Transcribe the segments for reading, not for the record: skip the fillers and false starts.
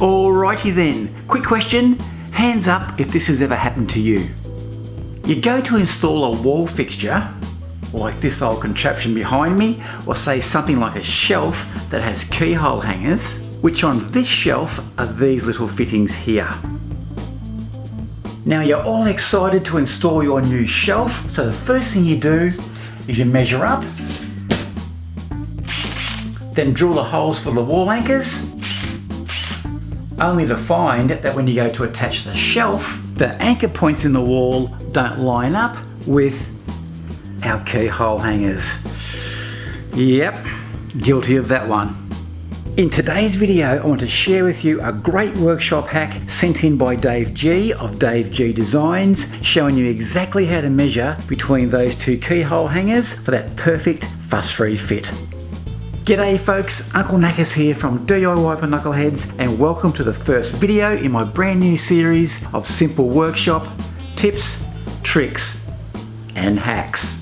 Alrighty then, quick question, hands up if this has ever happened to you. You go to install a wall fixture, like this old contraption behind me, or say something like a shelf that has keyhole hangers, which on this shelf are these little fittings here. Now you're all excited to install your new shelf, so the first thing you do is you measure up, then drill the holes for the wall anchors, only to find that when you go to attach the shelf, the anchor points in the wall don't line up with our keyhole hangers. Yep, guilty of that one. In today's video, I want to share with you a great workshop hack sent in by Dave G of Dave G Designs, showing you exactly how to measure between those two keyhole hangers for that perfect fuss-free fit. G'day folks, Uncle Knackers here from DIY for Knuckleheads, and welcome to the first video in my brand new series of simple workshop tips, tricks and hacks.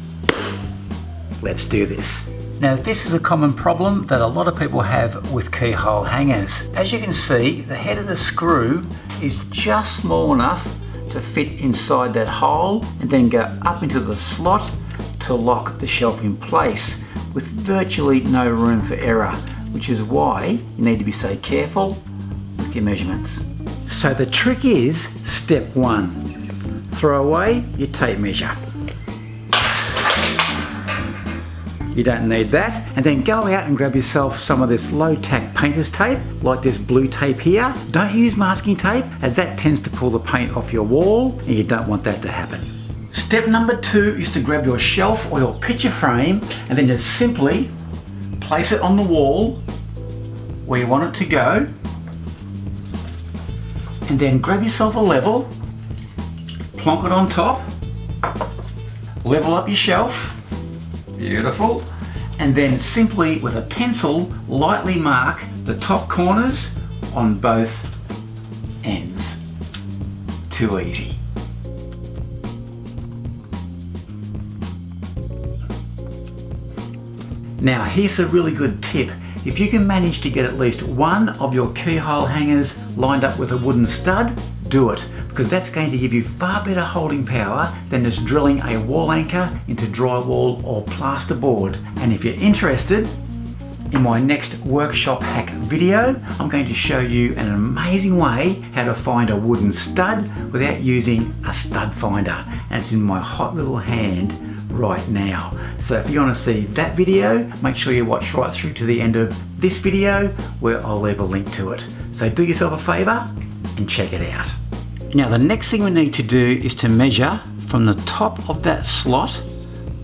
Let's do this. Now this is a common problem that a lot of people have with keyhole hangers. As you can see, the head of the screw is just small enough to fit inside that hole and then go up into the slot to lock the shelf in place, with virtually no room for error, which is why you need to be so careful with your measurements. So the trick is step one, throw away your tape measure. You don't need that, and then go out and grab yourself some of this low-tack painter's tape, like this blue tape here. Don't use masking tape, as that tends to pull the paint off your wall, and you don't want that to happen. Step number two is to grab your shelf or your picture frame and then just simply place it on the wall where you want it to go, and then grab yourself a level, plonk it on top, level up your shelf, beautiful, and then simply with a pencil lightly mark the top corners on both ends. Too easy. Now here's a really good tip. If you can manage to get at least one of your keyhole hangers lined up with a wooden stud, do it, because that's going to give you far better holding power than just drilling a wall anchor into drywall or plasterboard. And if you're interested, in my next workshop hack video, I'm going to show you an amazing way how to find a wooden stud without using a stud finder. And it's in my hot little hand right now. So if you want to see that video, make sure you watch right through to the end of this video, where I'll leave a link to it. So do yourself a favor and check it out. Now the next thing we need to do is to measure from the top of that slot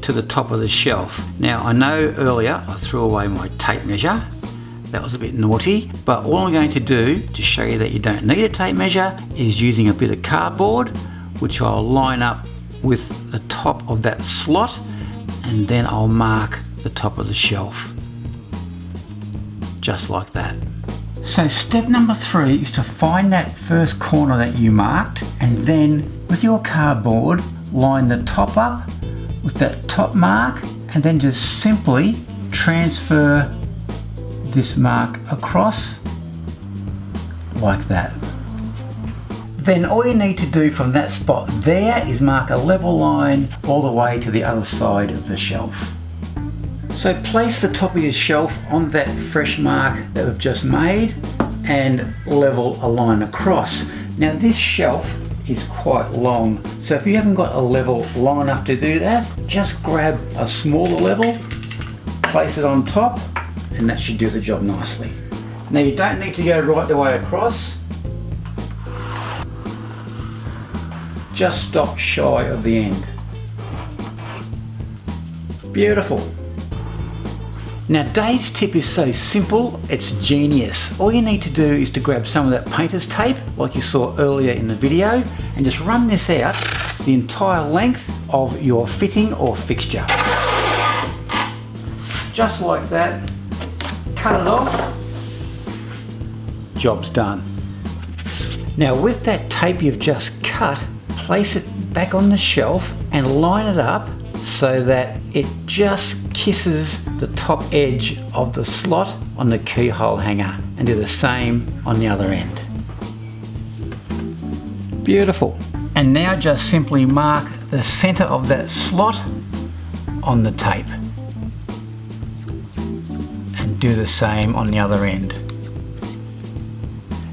to the top of the shelf. Now I know earlier I threw away my tape measure. That was a bit naughty, but all I'm going to do to show you that you don't need a tape measure is using a bit of cardboard, which I'll line up with the top of that slot, and then I'll mark the top of the shelf. Just like that. So step number three is to find that first corner that you marked, and then with your cardboard line the top up with that top mark, and then just simply transfer this mark across like that. Then all you need to do from that spot there is mark a level line all the way to the other side of the shelf. So place the top of your shelf on that fresh mark that we've just made and level a line across. Now this shelf is quite long, so if you haven't got a level long enough to do that, just grab a smaller level, place it on top, and that should do the job nicely. Now you don't need to go right the way across. Just stop shy of the end. Beautiful. Now Dave's tip is so simple, it's genius. All you need to do is to grab some of that painter's tape, like you saw earlier in the video, and just run this out the entire length of your fitting or fixture. Just like that, cut it off, job's done. Now with that tape you've just cut, place it back on the shelf and line it up so that it just kisses the top edge of the slot on the keyhole hanger, and and do the same on the other end. Beautiful. And now just simply mark the center of that slot on the tape. And do the same on the other end.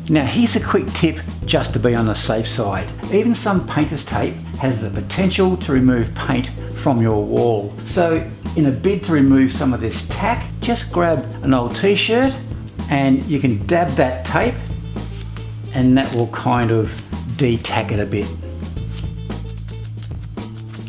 Now here's a quick tip just to be on the safe side. Even some painter's tape has the potential to remove paint from your wall. So in a bid to remove some of this tack, just grab an old t-shirt and you can dab that tape and that will kind of de-tack it a bit.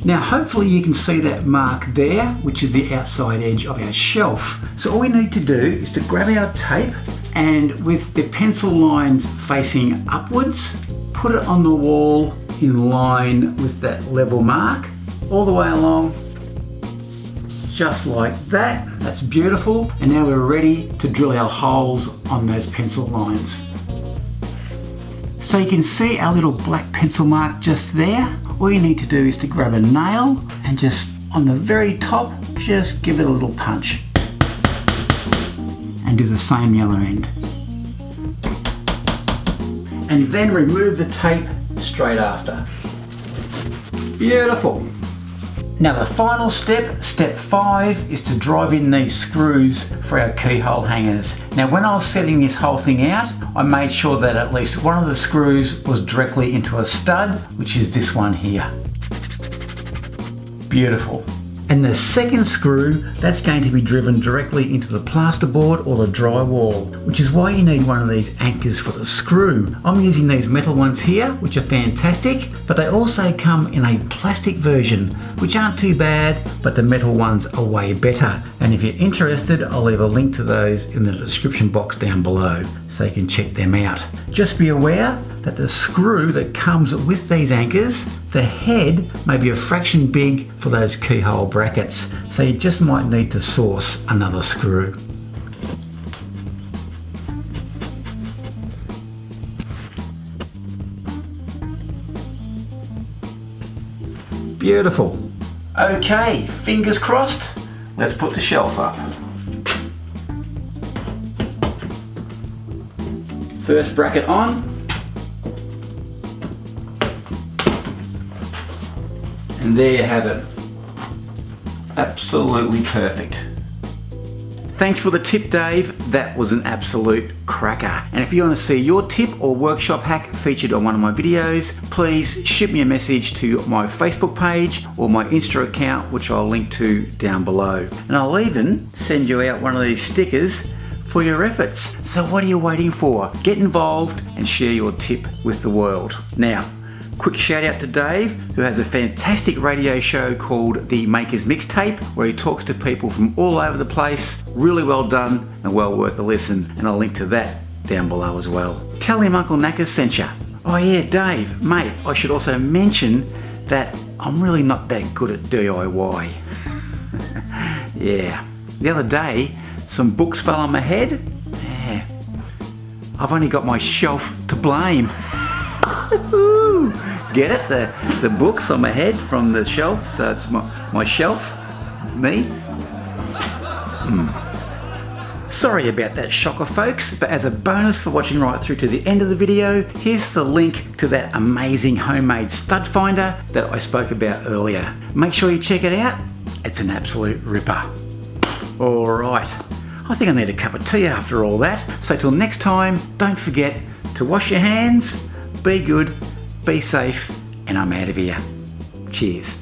Now hopefully you can see that mark there, which is the outside edge of our shelf. So all we need to do is to grab our tape and with the pencil lines facing upwards, put it on the wall in line with that level mark, all the way along, just like that. That's beautiful. And now we're ready to drill our holes on those pencil lines. So you can see our little black pencil mark just there. All you need to do is to grab a nail and just on the very top, just give it a little punch. And do the same the other end. And then remove the tape straight after. Beautiful. Now the final step, step 5, is to drive in these screws for our keyhole hangers. Now when I was setting this whole thing out, I made sure that at least one of the screws was directly into a stud, which is this one here. Beautiful. And the second screw, that's going to be driven directly into the plasterboard or the drywall, which is why you need one of these anchors for the screw. I'm using these metal ones here, which are fantastic, but they also come in a plastic version, which aren't too bad, but the metal ones are way better. And if you're interested, I'll leave a link to those in the description box down below, so you can check them out. Just be aware that the screw that comes with these anchors, the head may be a fraction big for those keyhole brackets, so you just might need to source another screw. Beautiful. Okay, fingers crossed, let's put the shelf up. First bracket on. And there you have it. Absolutely perfect. Thanks for the tip, Dave. That was an absolute cracker. And if you want to see your tip or workshop hack featured on one of my videos, please shoot me a message to my Facebook page or my Insta account, which I'll link to down below. And I'll even send you out one of these stickers for your efforts. So what are you waiting for? Get involved and share your tip with the world. Now, quick shout out to Dave, who has a fantastic radio show called The Maker's Mixtape, where he talks to people from all over the place. Really well done and well worth a listen, and I'll link to that down below as well. Tell him Uncle Knackers sent ya. Oh yeah, Dave, mate, I should also mention that I'm really not that good at DIY. Yeah, the other day, some books fell on my head. Yeah, I've only got my shelf to blame. Get it? The books on my head from the shelf, so it's my shelf, me. Sorry about that shocker, folks, but as a bonus for watching right through to the end of the video, here's the link to that amazing homemade stud finder that I spoke about earlier. Make sure you check it out. It's an absolute ripper. All right, I think I need a cup of tea after all that. So till next time, don't forget to wash your hands, be good, be safe, and I'm out of here. Cheers.